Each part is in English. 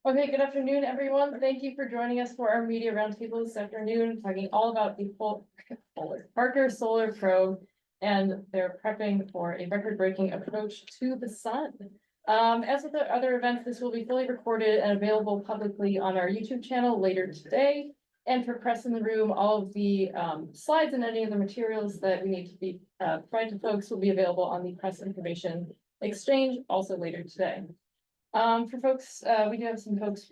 Okay, good afternoon, everyone. Thank you for joining us for our media roundtable this afternoon, talking all about the Parker Solar Probe and their prepping for a record-breaking approach to the sun. As with the other events, this will be fully recorded and available publicly on our YouTube channel later today. And for press in the room, all of the slides and any of the materials that we need to be provided to folks will be available on the press information exchange also later today. For folks, we do have some folks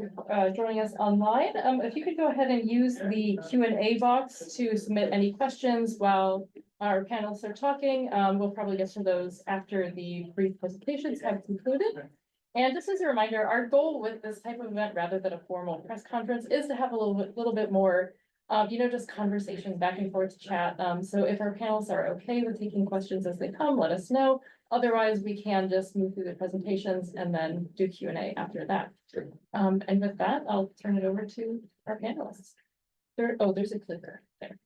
joining us online. If you could go ahead and use the Q&A box to submit any questions while our panelists are talking. We'll probably get to those after the brief presentations have concluded. And just as a reminder, our goal with this type of event, rather than a formal press conference, is to have a little bit more, just conversation back and forth chat. So if our panelists are okay with taking questions as they come, let us know. Otherwise, we can just move through the presentations and then do Q&A after that. Sure. And with that, I'll turn it over to our panelists. There's a clicker there.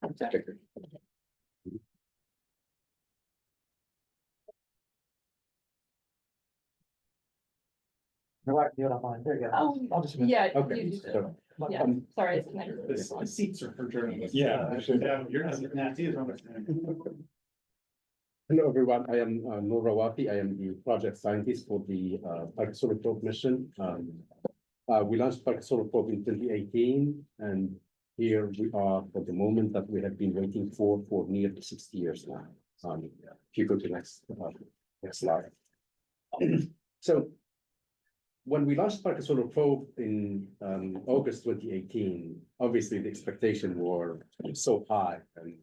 No, I can do it online. There you go. Oh, I'll just. yeah. Okay. you do So, it. Yeah, sorry. It's connected. The seats are for journalists. Yeah. You're not nasty as well. Hello, everyone. I am Noor Rawati. I am the project scientist for the Parker Solar Probe mission. We launched Parker Solar Probe in 2018, and here we are for the moment that we have been waiting for nearly 60 years now. If you go to the next slide. So, when we launched Parker Solar Probe in August 2018, obviously the expectations were so high, and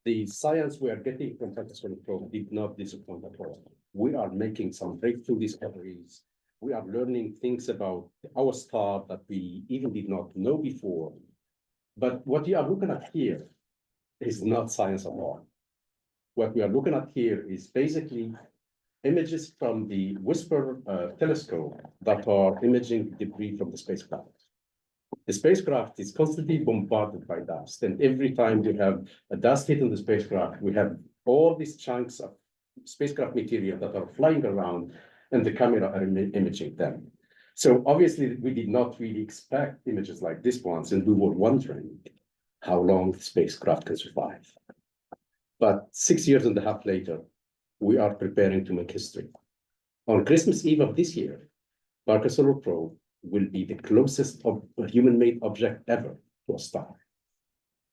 the science we are getting from Parker Solar Probe did not disappoint at all. We are making some breakthrough discoveries. We are learning things about our star that we even did not know before. But what you are looking at here is not science at all. What we are looking at here is basically images from the Whisper telescope that are imaging debris from the spacecraft. The spacecraft is constantly bombarded by dust, and every time you have a dust hit on the spacecraft, we have all these chunks of spacecraft material that are flying around, and the camera are imaging them. So obviously, we did not really expect images like this ones, and we were wondering how long the spacecraft can survive. But 6.5 years later, we are preparing to make history. On Christmas Eve of this year, Parker Solar Probe will be the closest human-made object ever to a star.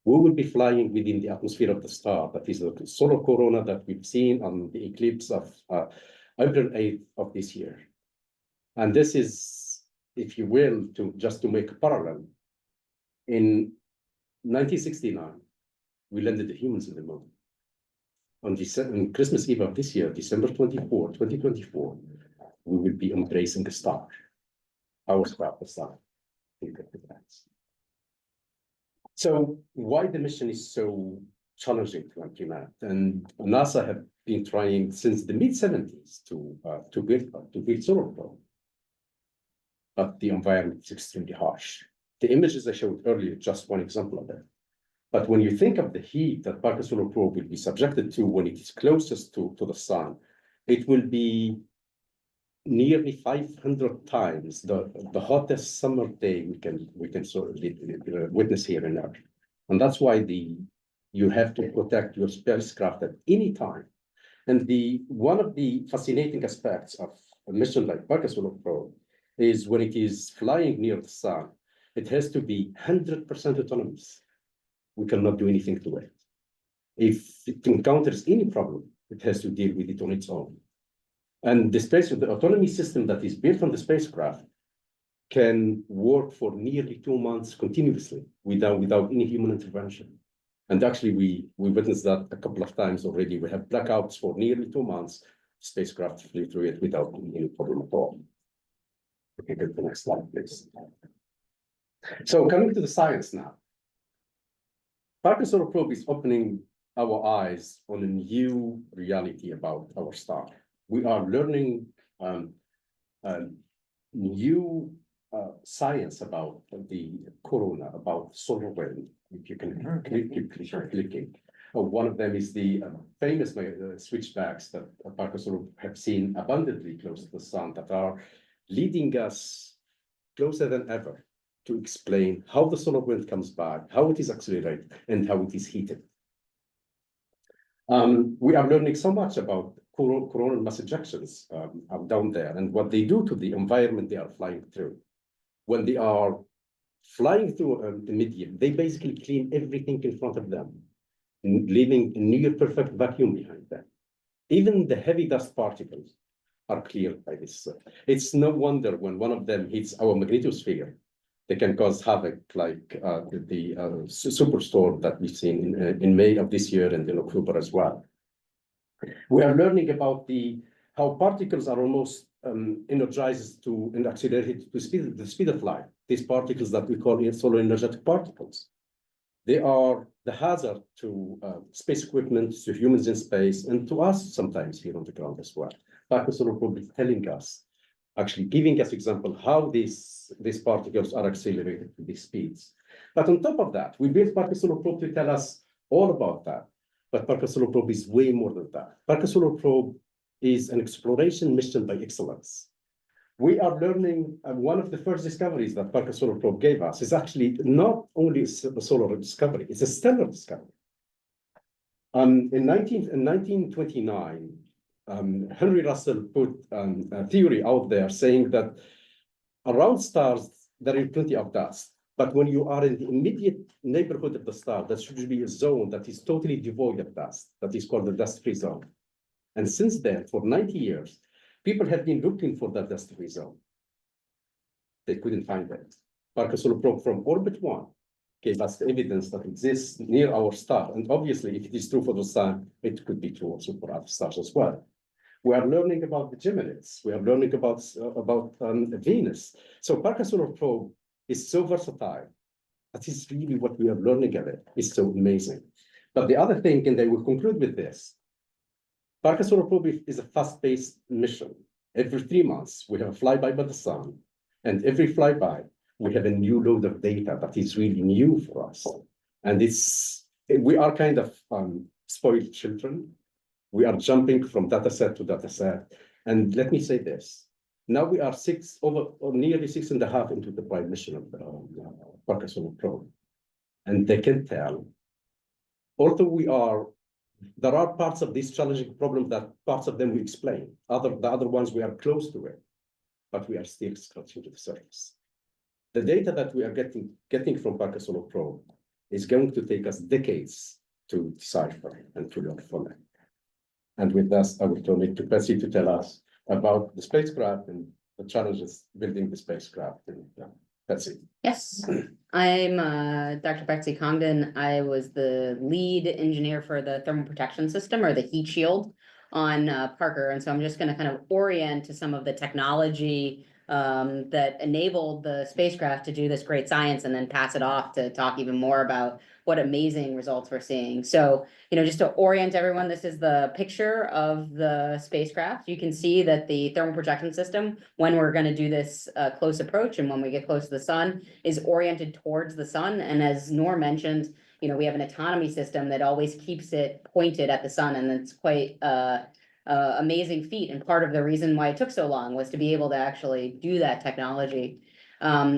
We will be flying within the atmosphere of the star, that is the solar corona that we've seen on the eclipse of April 8th of this year. And this is, if you will, to make a parallel. In 1969, we landed the humans on the moon. On Christmas Eve of this year, December 24, 2024, we will be embracing the star. Our star, the star. So why the mission is so challenging to implement? And NASA have been trying since the mid-70s to build solar probe. But the environment is extremely harsh. The images I showed earlier, just one example of that. But when you think of the heat that Parker Solar Probe will be subjected to when it is closest to the sun, it will be nearly 500 times the hottest summer day we can sort of witness here on Earth. And that's why you have to protect your spacecraft at any time. And one of the fascinating aspects of a mission like Parker Solar Probe is when it is flying near the sun, it has to be 100% autonomous. We cannot do anything to it. If it encounters any problem, it has to deal with it on its own. And the autonomy system that is built on the spacecraft can work for nearly 2 months continuously without any human intervention. And actually, we witnessed that a couple of times already. We have blackouts for nearly 2 months. Spacecraft flew through it without any problem at all. Okay, go to the next slide, please. So coming to the science now. Parker Solar Probe is opening our eyes on a new reality about our star. We are learning new science about the corona, about solar wind. If you can keep clicking. One of them is the famous switchbacks that Parker Solar have seen abundantly close to the sun that are leading us closer than ever to explain how the solar wind comes back, how it is accelerated, and how it is heated. We are learning so much about coronal mass ejections down there and what they do to the environment they are flying through. When they are flying through the medium, they basically clean everything in front of them, leaving a near perfect vacuum behind them. Even the heavy dust particles are cleared by this. It's no wonder when one of them hits our magnetosphere, they can cause havoc like the superstorm that we've seen in May of this year and in October as well. We are learning about how particles are almost energized and accelerated to the speed of light. These particles that we call solar energetic particles. They are the hazard to space equipment, to humans in space, and to us sometimes here on the ground as well. Parker Solar Probe is telling us, actually giving us example how these particles are accelerated to these speeds. But on top of that, we built Parker Solar Probe to tell us all about that. But Parker Solar Probe is way more than that. Parker Solar Probe is an exploration mission by excellence. We are learning one of the first discoveries that Parker Solar Probe gave us is actually not only a solar discovery, it's a stellar discovery. In 1929, Henry Russell put a theory out there saying that around stars, there is plenty of dust. But when you are in the immediate neighborhood of the star, there should be a zone that is totally devoid of dust, that is called the dust-free zone. And since then, for 90 years, people have been looking for that dust-free zone. They couldn't find it. Parker Solar Probe from orbit 1 gave us the evidence that exists near our star. And obviously, if it is true for the sun, it could be true also for other stars as well. We are learning about the Geminids. We are learning about Venus. So Parker Solar Probe is so versatile. That is really what we are learning of it. It's so amazing. But the other thing, and I will conclude with this, Parker Solar Probe is a fast-paced mission. Every 3 months, we have a flyby by the sun, and every flyby, we have a new load of data that is really new for us. And we are kind of spoiled children. We are jumping from data set to data set. And let me say this, now we are nearly 6.5 into the prime mission of Parker Solar Probe. And they can tell, although there are parts of this challenging problem that parts of them we explain. The other ones we are close to it, but we are still scratching to the surface. The data that we are getting from Parker Solar Probe is going to take us decades to decipher and to learn from it. And with that, I will turn it to Betsy to tell us about the spacecraft and the challenges building the spacecraft. And Betsy. Yes, I'm Dr. Betsy Congdon. I was the lead engineer for the thermal protection system or the heat shield on Parker. And so I'm just going to kind of orient to some of the technology that enabled the spacecraft to do this great science and then pass it off to talk even more about what amazing results we're seeing. So, just to orient everyone, this is the picture of the spacecraft. You can see that the thermal protection system, when we're going to do this close approach and when we get close to the sun, is oriented towards the sun. And as Noor mentioned, we have an autonomy system that always keeps it pointed at the sun, and it's quite amazing feat. And part of the reason why it took so long was to be able to actually do that technology.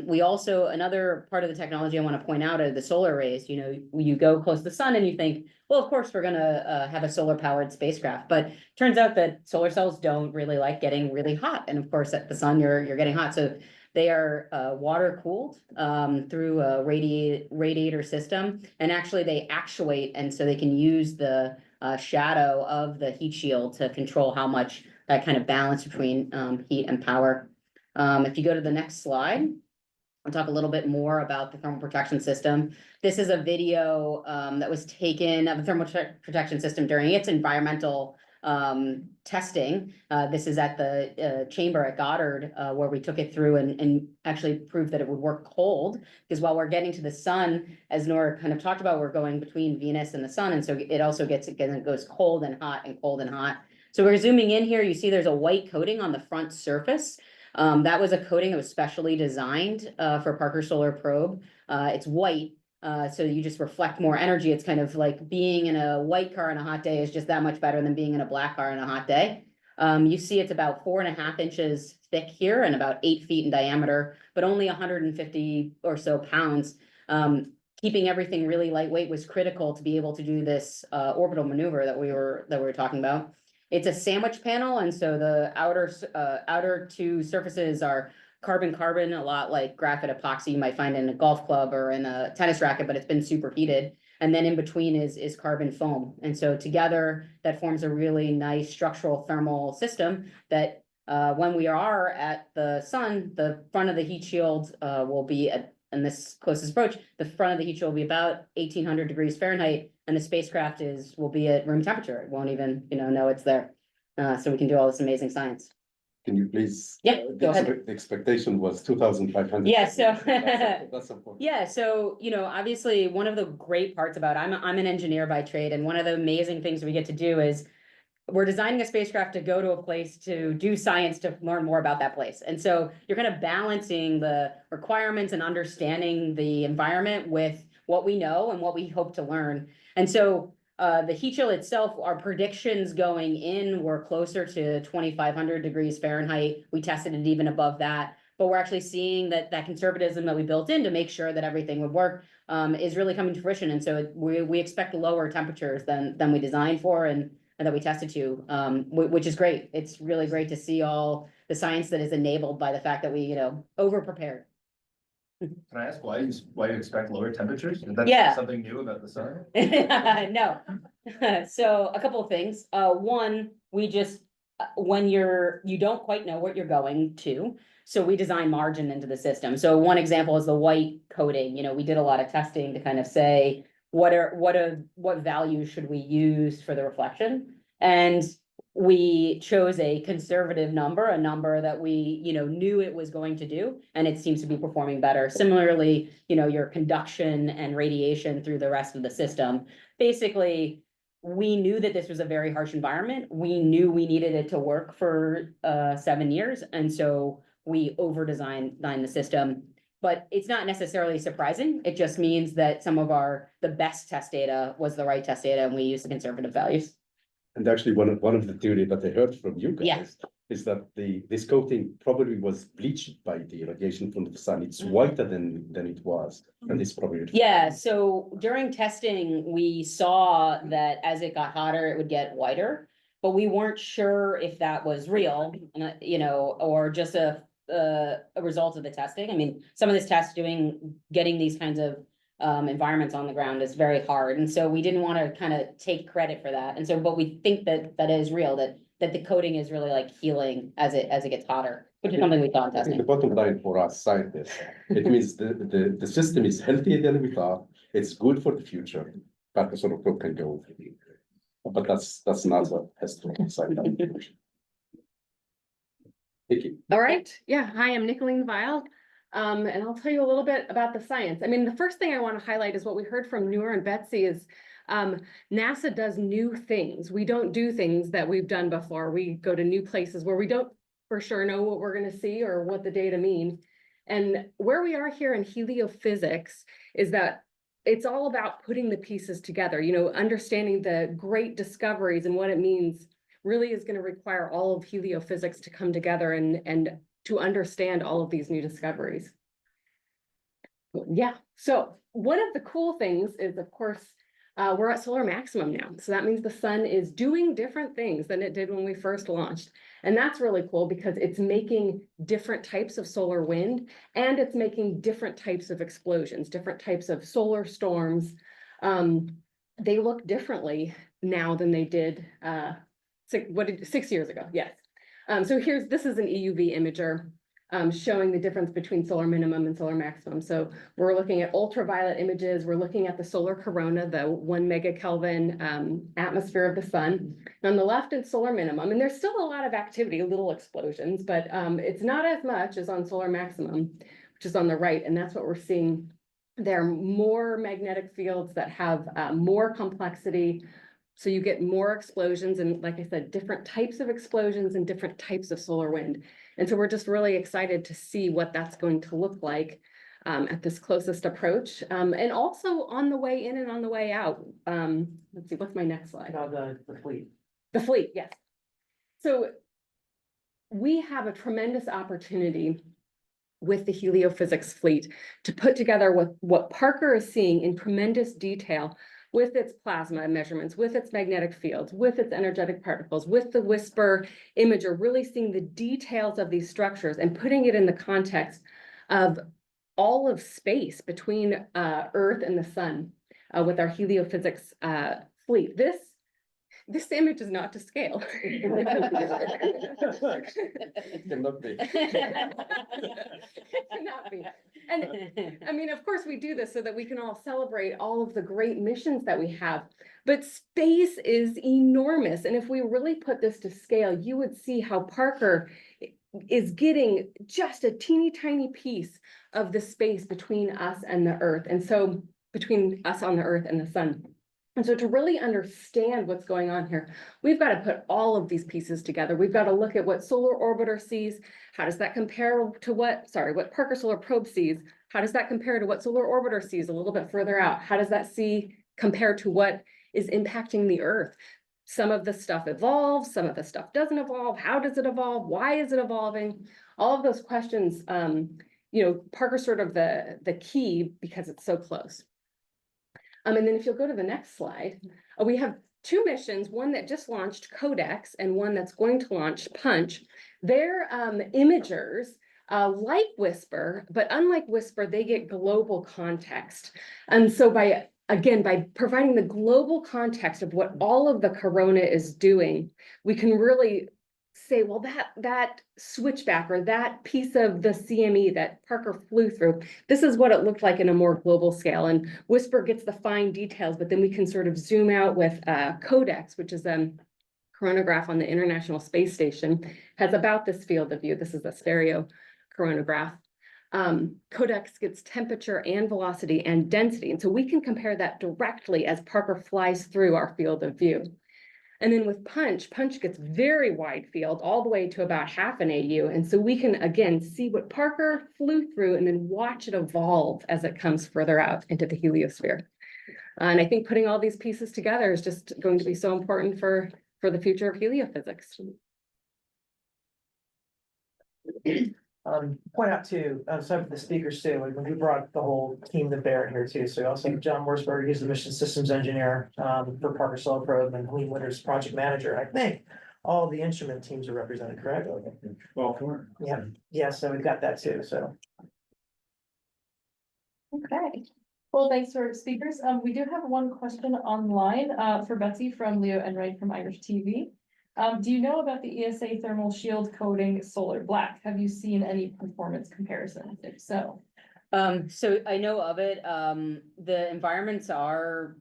We also, another part of the technology I want to point out are the solar arrays. You go close to the sun and you think, well, of course, we're going to have a solar powered spacecraft. But turns out that solar cells don't really like getting really hot. And of course, at the sun, you're getting hot. So they are water cooled through a radiator system. And actually, they actuate. And so they can use the shadow of the heat shield to control how much that kind of balance between heat and power. If you go to the next slide, I'll talk a little bit more about the thermal protection system. This is a video that was taken of the thermal protection system during its environmental testing. This is at the chamber at Goddard, where we took it through and actually proved that it would work cold, because while we're getting to the sun, as Nora kind of talked about, we're going between Venus and the sun. And so it also goes cold and hot and cold and hot. So we're zooming in here. You see there's a white coating on the front surface. That was a coating that was specially designed for Parker Solar Probe. It's white, so you just reflect more energy. It's kind of like being in a white car on a hot day is just that much better than being in a black car on a hot day. You see it's about 4.5 inches thick here and about 8 feet in diameter, but only 150 or so pounds. Keeping everything really lightweight was critical to be able to do this orbital maneuver that we were talking about. It's a sandwich panel, and so the outer two surfaces are carbon, a lot like graphite epoxy you might find in a golf club or in a tennis racket, but it's been superheated. And then in between is carbon foam. And so together that forms a really nice structural thermal system that when we are at the sun, the front of the heat shield will be at, in this closest approach, the front of the heat shield will be about 1800 degrees Fahrenheit, and the spacecraft will be at room temperature. It won't even, know it's there. So we can do all this amazing science. Can you please? Yeah, go ahead. The expectation was 2,500. Yeah, so That's important. yeah, so obviously one of the great parts about I'm an engineer by trade, and one of the amazing things we get to do is we're designing a spacecraft to go to a place to do science to learn more about that place. And so you're kind of balancing the requirements and understanding the environment with what we know and what we hope to learn. And so the heat chill itself, our predictions going in were closer to 2,500 degrees Fahrenheit. We tested it even above that, but we're actually seeing that conservatism that we built in to make sure that everything would work is really coming to fruition. And so we expect lower temperatures than we designed for and that we tested to, which is great. It's really great to see all the science that is enabled by the fact that we, over prepared. Can I ask why you expect lower temperatures? Is that Yeah. something new about the sun? No. So a couple of things. One, we just, when you don't quite know what you're going to, so we design margin into the system. So one example is the white coating. We did a lot of testing to kind of say, what value should we use for the reflection? And we chose a conservative number, a number that we, knew it was going to do, and it seems to be performing better. Similarly, your conduction and radiation through the rest of the system. Basically, we knew that this was a very harsh environment. We knew we needed it to work for 7 years, and so we over-designed the system. But it's not necessarily surprising. It just means that some of the best test data was the right test data, and we used the conservative values. And actually, one of the theory that I heard from you guys Yeah. is that this coating probably was bleached by the radiation from the sun. It's whiter than it was, and it's probably Yeah, so during testing, we saw that as it got hotter, it would get whiter, but we weren't sure if that was real, or just a result of the testing. I mean, some of this getting these kinds of environments on the ground is very hard, and so we didn't want to kind of take credit for that. And so, but we think that is real, that the coating is really like healing as it gets hotter, which is something we saw in I think the testing. bottom line for us scientists, it means the system is healthier than we thought. It's good for the future, but the sort of probe can go. But that's another history side. Thank you. All right, yeah, hi, I'm Nicolene Weil, and I'll tell you a little bit about the science. I mean, the first thing I want to highlight is what we heard from Noor and Betsy is NASA does new things. We don't do things that we've done before. We go to new places where we don't for sure know what we're going to see or what the data mean. And where we are here in heliophysics is that it's all about putting the pieces together, understanding the great discoveries and what it means really is going to require all of heliophysics to come together and to understand all of these new discoveries. Yeah, so one of the cool things is, of course, we're at solar maximum now. So that means the sun is doing different things than it did when we first launched. And that's really cool because it's making different types of solar wind, and it's making different types of explosions, different types of solar storms. They look differently now than they did 6 years ago, yes. So this is an EUV imager showing the difference between solar minimum and solar maximum. So we're looking at ultraviolet images, we're looking at the solar corona, the 1 megakelvin atmosphere of the sun. And on the left is solar minimum, and there's still a lot of activity, little explosions, but it's not as much as on solar maximum, which is on the right, and that's what we're seeing. There are more magnetic fields that have more complexity. So you get more explosions and, like I said, different types of explosions and different types of solar wind. And so we're just really excited to see what that's going to look like at this closest approach. And also on the way in and on the way out. Let's see, what's my next slide? The fleet. The fleet, yes. So we have a tremendous opportunity with the Heliophysics fleet to put together what Parker is seeing in tremendous detail with its plasma measurements, with its magnetic fields, with its energetic particles, with the WHISPER imager, really seeing the details of these structures and putting it in the context of all of space between Earth and the sun with our Heliophysics fleet. This image is not to scale. It cannot be. It cannot be. And I mean, of course, we do this so that we can all celebrate all of the great missions that we have. But space is enormous. And if we really put this to scale, you would see how Parker is getting just a teeny tiny piece of the space between us and the Earth. And so between us on the Earth and the sun. And so to really understand what's going on here, we've got to put all of these pieces together. We've got to look at what Solar Orbiter sees. How does that compare to what Parker Solar Probe sees? How does that compare to what Solar Orbiter sees a little bit further out? How does that compare to what is impacting the Earth? Some of the stuff evolves, some of the stuff doesn't evolve. How does it evolve? Why is it evolving? All of those questions, Parker's sort of the key because it's so close. And then if you'll go to the next slide, we have two missions, one that just launched Codex and one that's going to launch Punch. They're imagers like WHISPER, but unlike WHISPER, they get global context. And so by providing the global context of what all of the corona is doing, we can really say, well, that switchback or that piece of the CME that Parker flew through, this is what it looked like in a more global scale. And WHISPER gets the fine details, but then we can sort of zoom out with Codex, which is a coronagraph on the International Space Station, has about this field of view. This is a stereo coronagraph. Codex gets temperature and velocity and density. And so we can compare that directly as Parker flies through our field of view. And then with Punch gets very wide field all the way to about half an AU. And so we can, again, see what Parker flew through and then watch it evolve as it comes further out into the heliosphere. And I think putting all these pieces together is just going to be so important for the future of heliophysics. Point out too, some of the speakers too, like when we brought the whole team to bear here too. So also John Worsberg, he's the mission systems engineer for Parker Solar Probe, and Helene Winters, project manager. I think all the instrument teams are represented, correct? Well, sure. Yeah, so we've got that too, so. Okay, well, thanks for speakers. We do have one question online for Betsy from Leo Enright from Irish TV. Do you know about the ESA thermal shield coating Solar Black? Have you seen any performance comparisons? If so. So I know of it. The environments are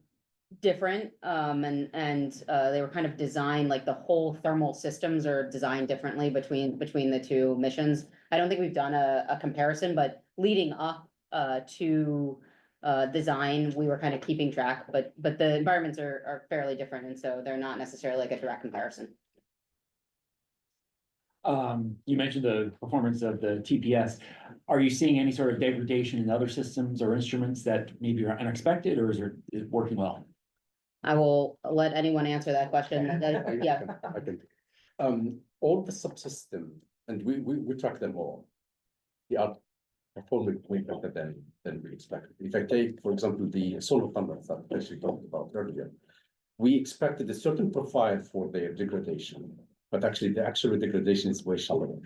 different, and they were kind of designed, like the whole thermal systems are designed differently between the two missions. I don't think we've done a comparison, but leading up to design, we were kind of keeping track, but the environments are fairly different, and so they're not necessarily like a direct comparison. You mentioned the performance of the TPS. Are you seeing any sort of degradation in other systems or instruments that maybe are unexpected, or is it working well? I will let anyone answer that question. Yeah. I can. All the subsystem, and we track them all. They are performing way better than we expected. If I take, for example, the solar panels that I actually talked about earlier, we expected a certain profile for their degradation, but actually the actual degradation is way shallower.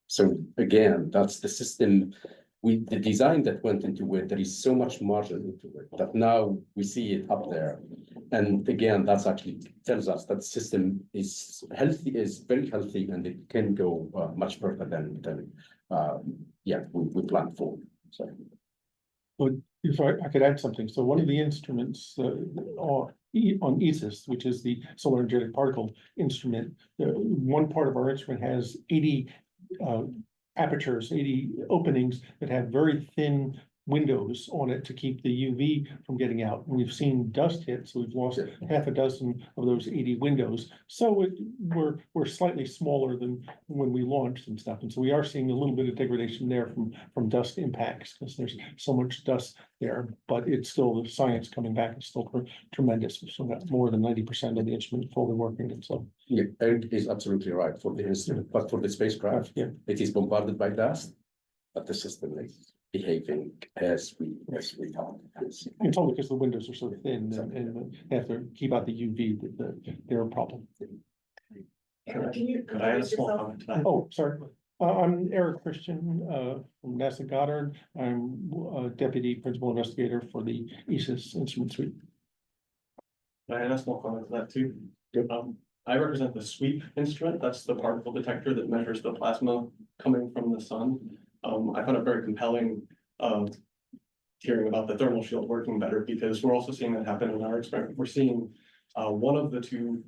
So again, that's the system. The design that went into it, there is so much margin into it that now we see it up there. And again, that's actually tells us that the system is healthy, is very healthy, and it can go much further than we planned for. So. But if I could add something, so one of the instruments on ESIS, which is the solar energetic particle instrument, one part of our instrument has 80 apertures, 80 openings that have very thin windows on it to keep the UV from getting out. And we've seen dust hit, so we've lost half a dozen of those 80 windows. So we're slightly smaller than when we launched and stuff. And so we are seeing a little bit of degradation there from dust impacts, because there's so much dust there, but it's still, the science coming back is still tremendous. So that's more than 90% of the instrument fully working. And so Yeah, Eric is absolutely right for the instrument, but for the spacecraft, yeah. it is bombarded by dust, but the system is behaving as we thought. It's only because the windows are so thin and they have to keep out the UV that they're a problem. Could I add a small comment to that? Oh, sorry. I'm Eric Christian, from NASA Goddard. I'm Deputy Principal Investigator for the ESIS Instrument Suite. Could I add a small comment to that too? I represent the SWEEP instrument. That's the particle detector that measures the plasma coming from the sun. I found it very compelling, hearing about the thermal shield working better, because we're also seeing that happen in our experiment. We're seeing, one of the two,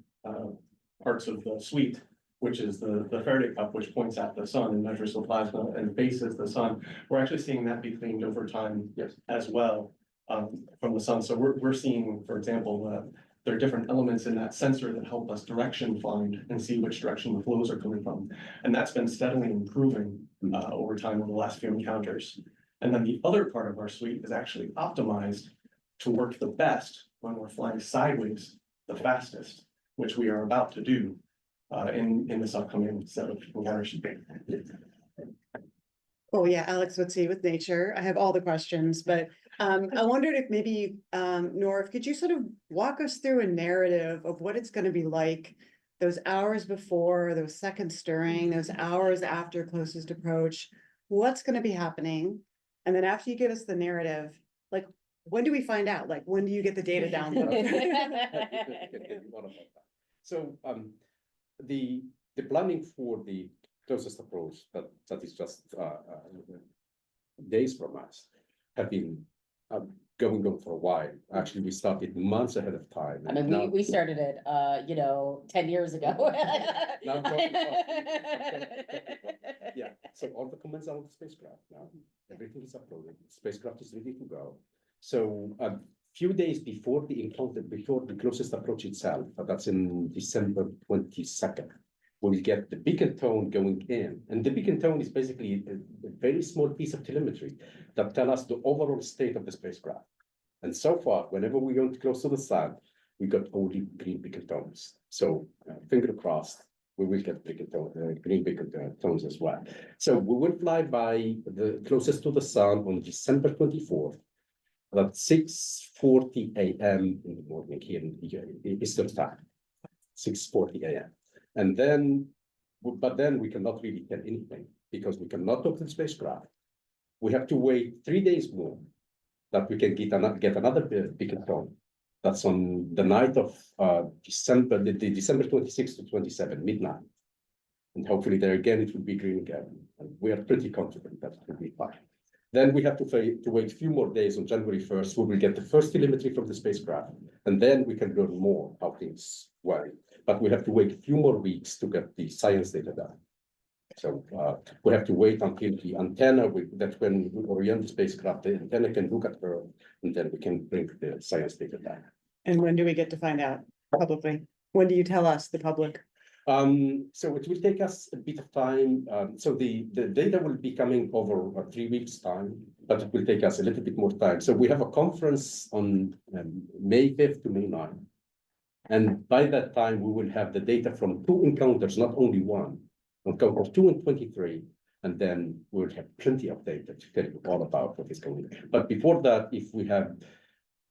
parts of the suite, which is the Faraday cup, which points at the sun and measures the plasma and faces the sun. We're actually seeing that be cleaned over time as well, from the sun. So we're seeing, for example, there are different elements in that sensor that help us direction find and see which direction the flows are coming from. And that's been steadily improving over time over the last few encounters. And then the other part of our suite is actually optimized to work the best when we're flying sideways the fastest, which we are about to do in this upcoming set of encounters. Oh, yeah, Alex Woodsey with Nature. I have all the questions, but I wondered if maybe, Norv, could you sort of walk us through a narrative of what it's gonna be like those hours before, those seconds during, those hours after closest approach? What's gonna be happening? And then after you give us the narrative, like, when do we find out? Like, when do you get the data download? So the planning for the closest approach that is just days from us have been going on for a while. Actually, we started months ahead of time. I mean, Now- we started it, 10 years ago. Now I'm talking about- Yeah, so all the comments are on the spacecraft now. Everything is uploaded. The spacecraft is ready to go. So a few days before the encounter, before the closest approach itself, that's in December 22nd, we'll get the beacon tone going in. And the beacon tone is basically a very small piece of telemetry that tell us the overall state of the spacecraft. And so far, whenever we go close to the sun, we got only green beacon tones. So finger crossed, we will get green beacon tones as well. So we will fly by the closest to the sun on December 24th. At 6:40 a.m. in the morning here in Eastern time, 6:40 a.m. And then, but then we cannot really tell anything because we cannot talk to the spacecraft. We have to wait 3 days more that we can get another beacon tone. That's on the night of December, the December 26th to 27, midnight. And hopefully there again, it will be green again. And we are pretty confident that it will be fine. Then we have to wait a few more days on January 1st, where we get the first telemetry from the spacecraft, and then we can learn more how things work. But we have to wait a few more weeks to get the science data done. So we have to wait until the antenna, that when we orient the spacecraft, the antenna can look at Earth, and then we can bring the science data down. And when do we get to find out publicly? When do you tell us, the public? So it will take us a bit of time. So the data will be coming over 3 weeks' time, but it will take us a little bit more time. So we have a conference on May 5th to May 9th. And by that time, we will have the data from 2 encounters, not only one, encounter 2 and 23. And then we'll have plenty of data to tell you all about what is going on. But before that, if we have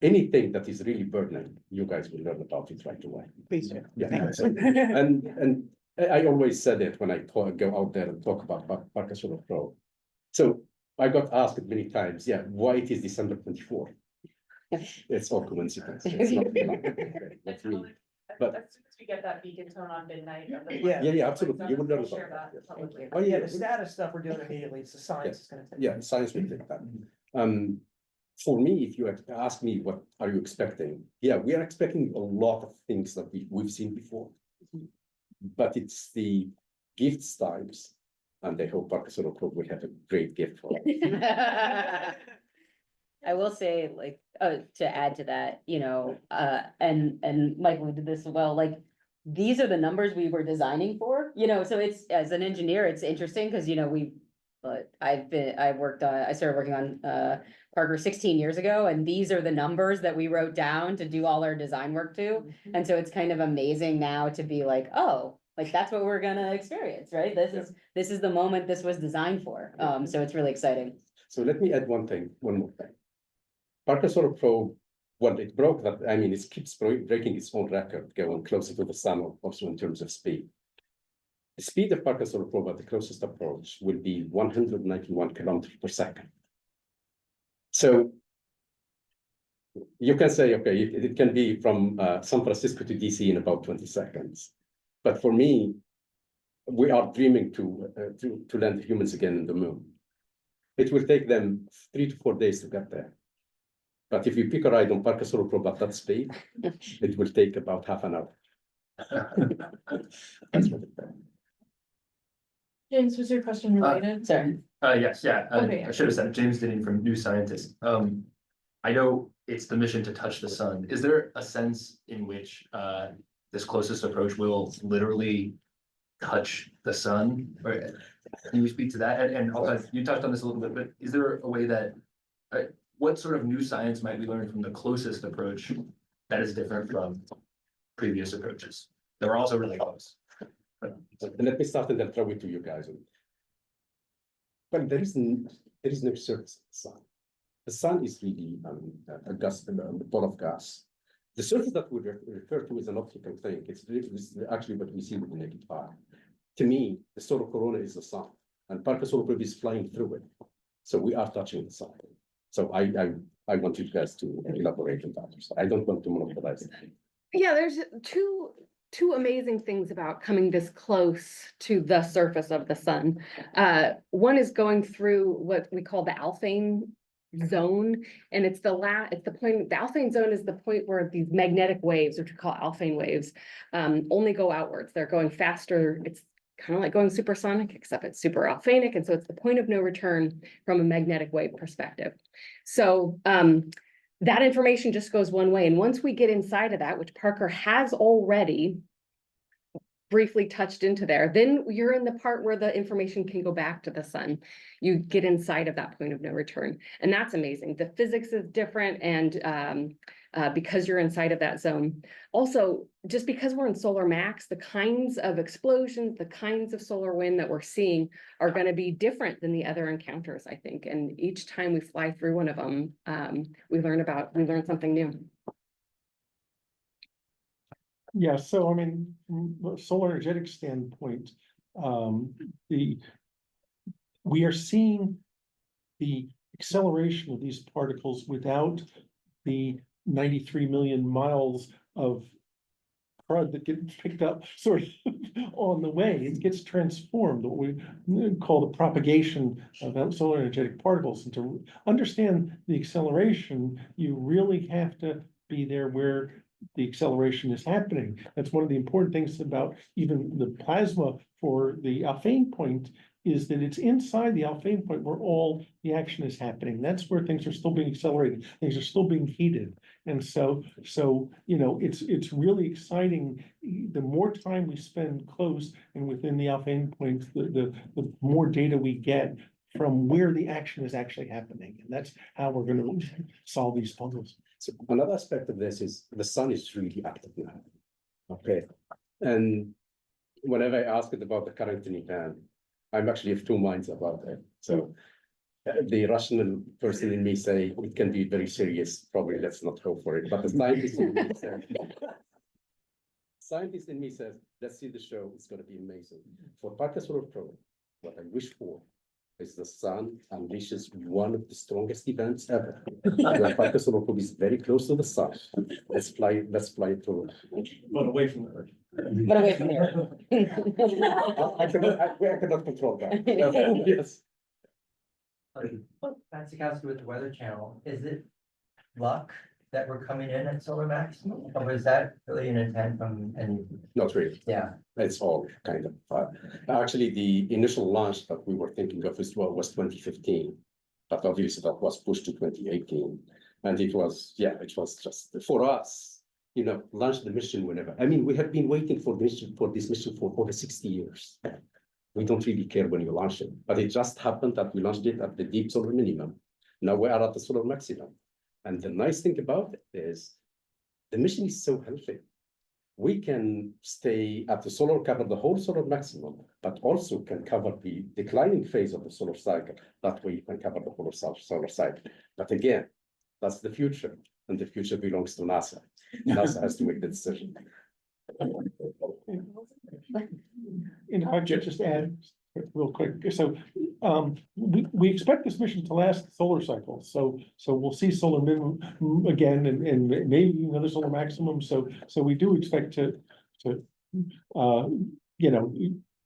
anything that is really burning, you guys will learn about it right away. Please do. Yeah, Thanks. and I always said it when I go out there and talk about Parker Solar Probe. So I got asked many times, why it is December 24th? It's all coincidence. It's not that's me. But As soon as we get that beacon tone on midnight. yeah, absolutely. You will learn Share about that that. publicly. Oh Yeah, the status stuff we're doing immediately. It's the science is gonna take. Yeah, science will take that. For me, if you ask me, what are you expecting? Yeah, we are expecting a lot of things that we've seen before. But it's the gifts times, and I hope Parker Solar Probe will have a great gift for us. I will say, like, to add to that, you know, and Michael did this as well, like. These are the numbers we were designing for, you know, so it's, as an engineer, it's interesting, cause you know, but I started working on, Parker 16 years ago, and these are the numbers that we wrote down to do all our design work to. And so it's kind of amazing now to be like, oh, like, that's what we're gonna experience, right? This is the moment this was designed for, so it's really exciting. So let me add one more thing. Parker Solar Probe, well, it broke that, I mean, it keeps breaking its own record, going closer to the sun, also in terms of speed. The speed of Parker Solar Probe at the closest approach will be 191 kilometers per second. So you can say, okay, it can be from San Francisco to DC in about 20 seconds. But for me, we are dreaming to land humans again in the moon. It will take them 3 to 4 days to get there. But if you pick a ride on Parker Solar Probe at that speed, it will take about half an hour. That's what it does. James, was your question related? Sorry. Yes, yeah, Okay. I should have said, James Denning from New Scientist. I know it's the mission to touch the sun. Is there a sense in which this closest approach will literally touch the sun? Or can you speak to that? And also, you touched on this a little bit, but is there a way that what sort of new science might we learn from the closest approach that is different from previous approaches that were also really close? Let me start and then throw it to you guys. Well, there is no surface of the sun. The sun is really a gas, a ball of gas. The surface that we refer to is an optical thing. It's actually what we see with the naked eye. To me, the solar corona is the sun, and Parker Solar Probe is flying through it. So we are touching the sun. So I want you guys to elaborate on that. I don't want to monopolize it. Yeah, there's two amazing things about coming this close to the surface of the sun. One is going through what we call the Alfvén zone, and it's the point. The Alfvén zone is the point where these magnetic waves, which we call Alfvén waves, only go outwards. They're going faster. It's kind of like going supersonic, except it's super Alfvénic, and so it's the point of no return from a magnetic wave perspective. So that information just goes one way. And once we get inside of that, which Parker has already briefly touched into there, then you're in the part where the information can go back to the sun. You get inside of that point of no return. And that's amazing. The physics is different, and because you're inside of that zone. Also, just because we're in solar max, the kinds of explosions, the kinds of solar wind that we're seeing are going to be different than the other encounters, I think. And each time we fly through one of them, we learn something new. Yeah, so I mean, from a solar energetic standpoint, we are seeing the acceleration of these particles without the 93 million miles of crud that get picked up sort of on the way. It gets transformed, what we call the propagation of solar energetic particles. And to understand the acceleration, you really have to be there where the acceleration is happening. That's one of the important things about even the plasma for the Alfvén point, is that it's inside the Alfvén point where all the action is happening. That's where things are still being accelerated. Things are still being heated. And so, you know, it's really exciting. The more time we spend close and within the Alfvén point, the more data we get from where the action is actually happening. And that's how we're going to solve these puzzles. So another aspect of this is the sun is really active now. Okay. And whenever I ask it about the current in Iran, I'm actually of two minds about it. So the rational person in me say it can be very serious. Probably let's not go for it. But the scientist in me says, let's see the show. It's going to be amazing. For Parker Solar Probe, what I wish for is the sun unleashes one of the strongest events ever. Parker Solar Probe is very close to the sun. Let's fly through it. But away from the Earth. But away from here. I cannot control that. Yes. Fancy with the Weather Channel, is it luck that we're coming in at solar max? Or was that really an intent from any? Not really. Yeah. It's all kind of, actually, the initial launch that we were thinking of was 2015. but obviously that was pushed to 2018. And it was just for us, launch the mission whenever. I mean, we have been waiting for this mission for over 60 years. We don't really care when you launch it, but it just happened that we launched it at the deep solar minimum. Now we are at the solar maximum. And the nice thing about it is the mission is so healthy. We can stay at the solar, cover the whole solar maximum, but also can cover the declining phase of the solar cycle. That way you can cover the whole solar cycle. But again, that's the future, and the future belongs to NASA. NASA has to make the decision. And if I could just add real quick, so we expect this mission to last the solar cycle. So we'll see solar minimum again and maybe another solar maximum. So we do expect to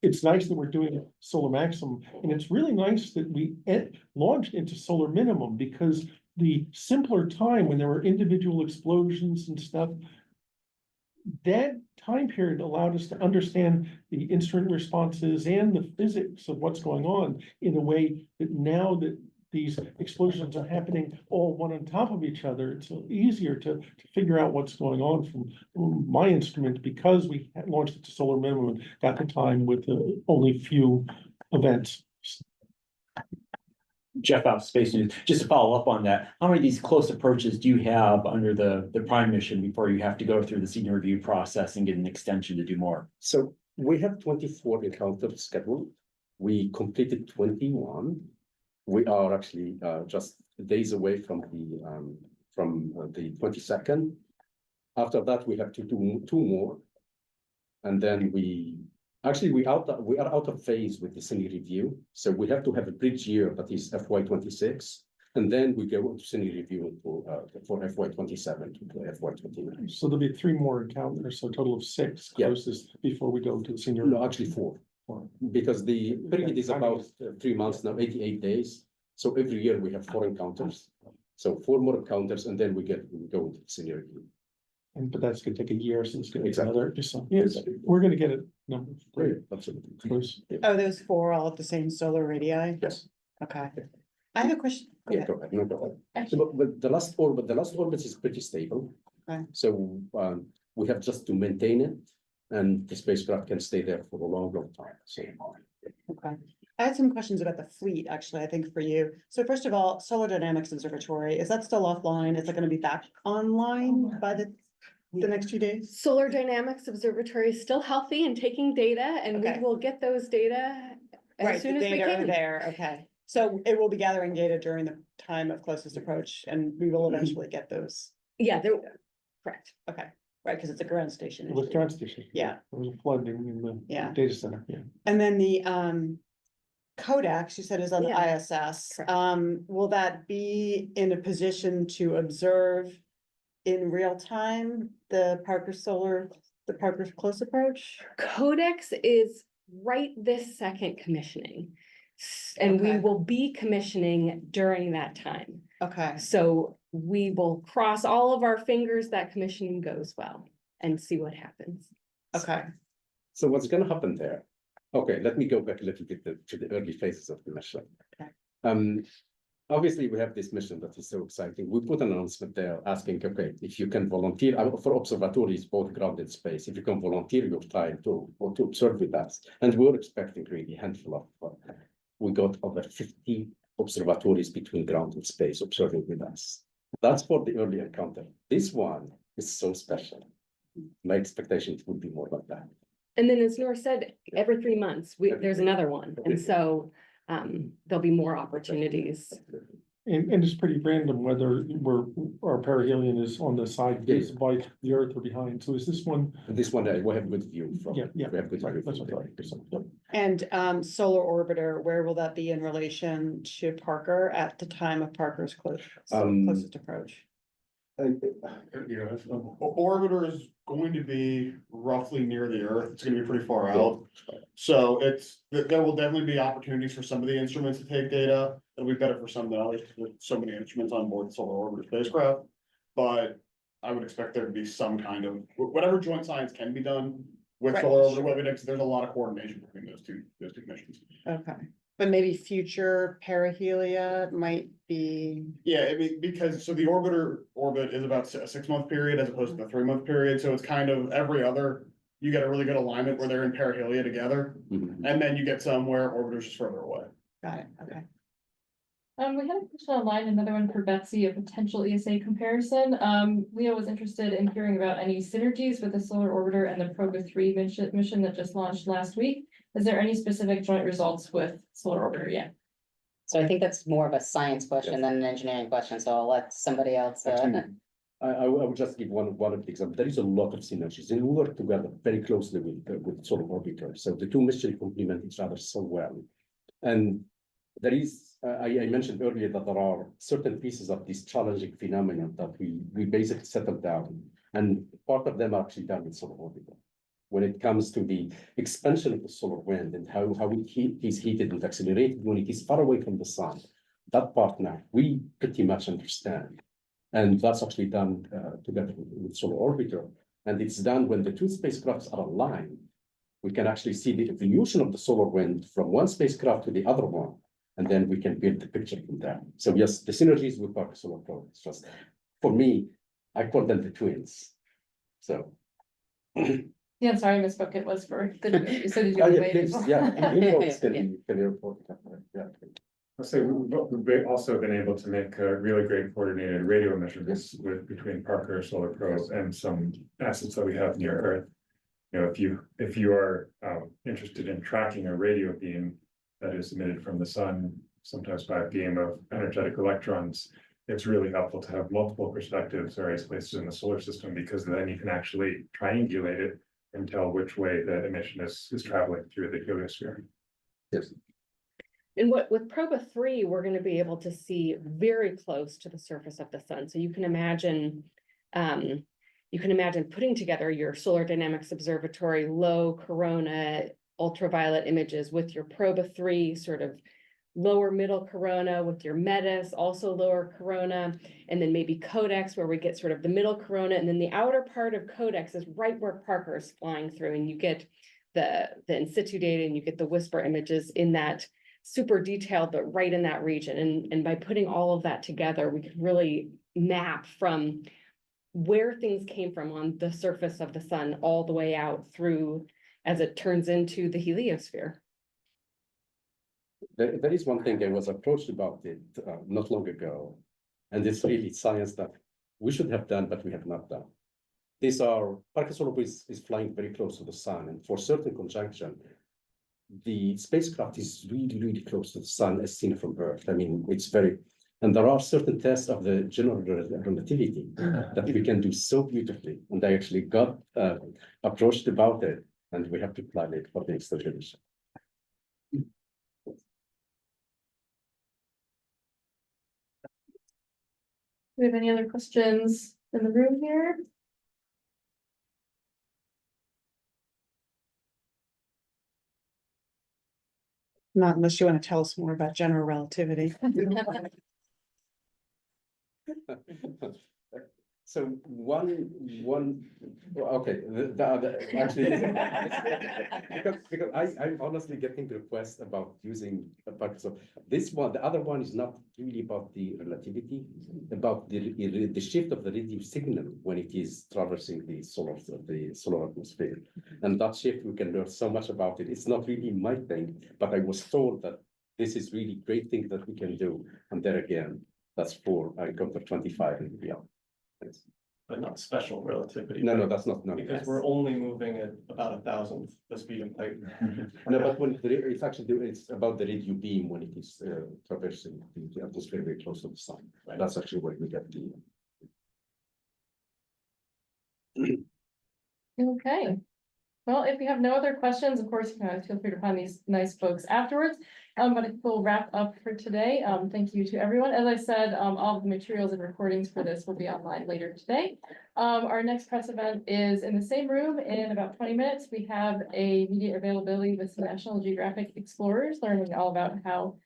it's nice that we're doing solar maximum, and it's really nice that we launched into solar minimum, because the simpler time when there were individual explosions and stuff, that time period allowed us to understand the instrument responses and the physics of what's going on in a way that now that these explosions are happening all one on top of each other, it's easier to figure out what's going on from my instrument, because we launched it to solar minimum and got the time with only few events. Jeff out of Space News, just to follow up on that, how many of these close approaches do you have under the prime mission before you have to go through the senior review process and get an extension to do more? So we have 24 encounters scheduled. We completed 21. We are actually just days away from the 22nd. After that, we have to do 2 more, and then we are out of phase with the senior review. So we have to have a bridge year that is FY26, and then we go to senior review for FY27 to FY29. So there'll be 3 more encounters, so a total of 6 closest before we go to the senior. No, actually 4. Because the period is about 3 months now, 88 days. So every year we have 4 encounters. So 4 more encounters, and then we go into the senior review. But that's gonna take a year, so it's gonna be Exactly. another, we're gonna get a number. Great, absolutely. Close. Oh, those 4 all at the same solar radii? Yes. Okay. I have a question. Go Yeah, ahead. go ahead. No, go ahead. So, but the last orbit is pretty stable. Okay. So we have just to maintain it, and the spacecraft can stay there for a long, long time. So. Okay. I had some questions about the fleet, actually, I think for you. So first of all, Solar Dynamics Observatory, is that still offline? Is it gonna be back online by the next few days? Solar Dynamics Observatory is still healthy and taking data, and we Okay. will get those data Right, as soon the as we data are can. there, okay. So it will be gathering data during the time of closest approach, and we will eventually get those. Yeah, correct. Okay, right, because it's a ground station. It was issue. ground station. Yeah. There was a flooding in the Yeah. data center, yeah. And then the Codex, you said, is on the Yeah. ISS. Correct. Will that be in a position to observe in real time the Parker close approach? Codex is right this second commissioning. And we Okay. will be commissioning during that time. Okay, So we will cross all of our fingers that commissioning goes well and see what happens. okay, So what's going to happen there? Okay, let me go back a little bit to the early phases of the mission. Okay. Obviously, we have this mission that is so exciting. We put an announcement there asking, okay, if you can volunteer for observatories, both ground and space, if you can volunteer your time to observe with us. And we're expecting really a handful of, we got over 50 observatories between ground and space observing with us. That's for the early encounter. This one is so special. My expectation it would be more like that. And then as Nor said, every 3 months, there's another one. And so there'll be more opportunities. And it's pretty random whether our perihelion is on the side faced by the Earth or behind. So is this one? This one, we have good view from. Yeah. We have good Right, view. that's from what I there. thought. Yep. and solar orbiter, where will that be in relation to Parker at the time of Parker's closest approach? Yeah, orbiter is going to be roughly near the Earth. It's gonna be pretty far out. So there will definitely be opportunities for some of the instruments to take data. It'll be better for some than others, because there's so many instruments on board the solar orbiter spacecraft. But I would expect there to be some kind of, whatever joint science can be done with Right. solar orbiter, because there's a lot of coordination between those two missions. Okay, but maybe future perihelia might be, Yeah, I mean, because, so the orbiter orbit is about a 6-month period as opposed to the 3-month period, so it's kind of every other. You get a really good alignment where they're in perihelia together, Mhm. and then you get some where orbiter's just further away. got it, okay. We had a question online, another one for Betsy, a potential ESA comparison. Leo was interested in hearing about any synergies with the solar orbiter and the Proba 3 mission that just launched last week. Is there any specific joint results with solar orbiter yet? So I think that's more of a science question than an engineering question, so I'll let somebody else. Actually, I would just give one of the examples. There is a lot of synergies, and we work together very closely with solar orbiter. So the two missions complement each other so well. And there is, I mentioned earlier that there are certain pieces of this challenging phenomenon that we basically settled down, and part of them are actually done with solar orbiter. When it comes to the expansion of the solar wind and how it is heated and accelerated when it is far away from the sun, that part now we pretty much understand. And that's actually done together with solar orbiter. And it's done when the two spacecrafts are aligned. We can actually see the evolution of the solar wind from one spacecraft to the other one. And then we can build the picture from there. So yes, the synergies with Parker Solar Probe. It's just, for me, I call them the twins. So. Yeah, sorry, I misspoke. It was for the, so did you? Yeah, wait please, before? yeah, reports can report. Yeah. I'll say we've also been able to make really great coordinated radio measurements between Parker Solar Probe and some assets that we have near Earth. You know, if you are interested in tracking a radio beam that is emitted from the sun, sometimes by a beam of energetic electrons, it's really helpful to have multiple perspectives various places in the solar system, because then you can actually triangulate it and tell which way the emission is traveling through the heliosphere. Yes. And with Proba 3, we're going to be able to see very close to the surface of the sun. So you can imagine putting together your solar dynamics observatory, low corona, ultraviolet images with your Proba 3 sort of lower middle corona, with your METIS, also lower corona, and then maybe Codex, where we get sort of the middle corona, and then the outer part of Codex is right where Parker is flying through, and you get the in situ data, and you get the whisper images in that super detailed, but right in that region. And by putting all of that together, we can really map from where things came from on the surface of the sun all the way out through as it turns into the heliosphere. There is one thing I was approached about it not long ago, and it's really science that we should have done, but we have not done. Parker Solar Probe is flying very close to the sun, and for certain conjunction, the spacecraft is really, really close to the sun as seen from Earth. I mean, and there are certain tests of the general relativity that we can do so beautifully. And I actually got approached about it, and we have to plan it for the next generation. Do we have any other questions in the room here? Not unless you want to tell us more about general relativity. So okay, the other, actually, because I'm honestly getting requests about using a Parker. So this one, the other one is not really about the relativity, about the shift of the radio signal when it is traversing the solar atmosphere. And that shift, we can learn so much about it. It's not really my thing, but I was told that this is really great thing that we can do. And there again, that's for Encounter 25 and beyond. Thanks. But not special relativity. No, that's not. No, Because we're only moving at about 1,000th the speed of light. No, but when it's about the radio beam when it is traversing the atmosphere very close to the sun. Right? That's actually where we get the. Okay. Well, if you have no other questions, of course, you can feel free to find these nice folks afterwards. But I think we'll wrap up for today. Thank you to everyone. As I said, all of the materials and recordings for this will be online later today. Our next press event is in the same room in about 20 minutes. We have a media availability with some National Geographic explorers learning all about how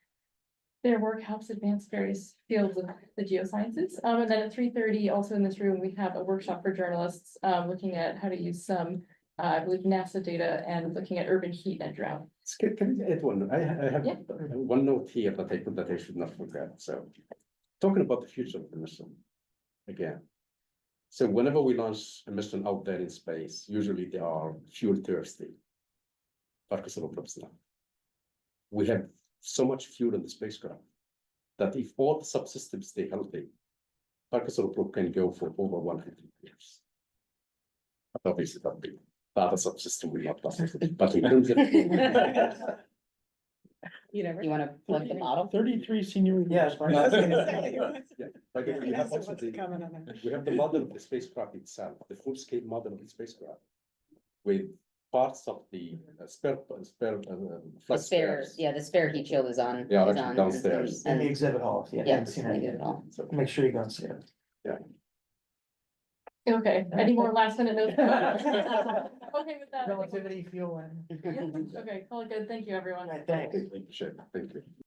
their work helps advance various fields of the geosciences. And then at 3:30, also in this room, we have a workshop for journalists looking at how to use some I believe NASA data and looking at urban heat and drought. Can I add one? I have Yeah. one note here that I should not forget. So talking about the future of the mission again. So whenever we launch a mission out there in space, usually they are fuel thirsty. Parker Solar Probe's not. We have so much fuel in the spacecraft that if all the subsystems stay healthy, Parker Solar Probe can go for over 100 years. But obviously that the other subsystem will not last, but in terms of. You wanna plug the bottle? 33 senior. Yes. I was gonna say. Yeah, but we Yeah, have so also what's the, coming on that? we have the model of the spacecraft itself, the full scale model of the spacecraft. With parts of the spare The flight spare, spares. yeah, the spare heat shield is on. Yeah, is actually on- downstairs. In the And, exhibit hall, if you yeah, haven't seen I it get yet. it all. So, Make sure you go and see it. Okay, any more last minute notes? Okay with that. Relativity, fuel, and. Okay, call it good. Thank you, everyone. Right, thanks. Thank you.